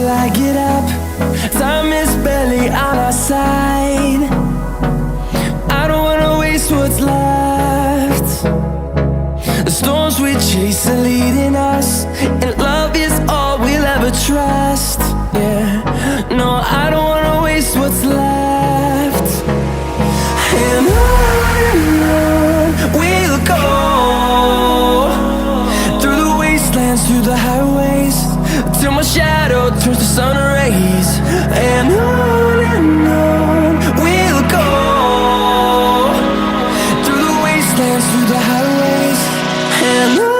till I get up. Time is barely on our side. I don't wanna waste what's left. The storms we chase are leading us, and love is all we'll ever trust. Yeah, no, I don't wanna waste what's left. And on we'll go, through the wastelands, through the highways, till my shadow turns to sun rays. And on we'll go, through the wastelands, through the highways, and on.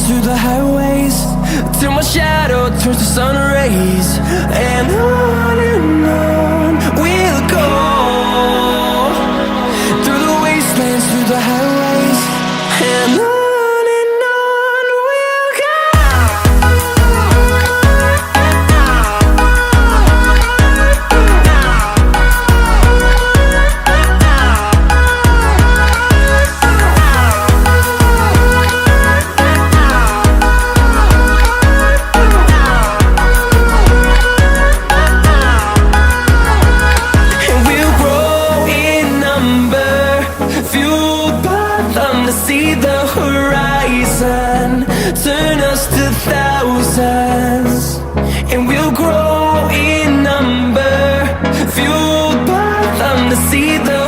Through the highways, till my shadow turns to sun rays. And on we'll go, through the wastelands, through the highways, and on. See the horizon turn us to thousands, and we'll grow in number, fueled by them to see the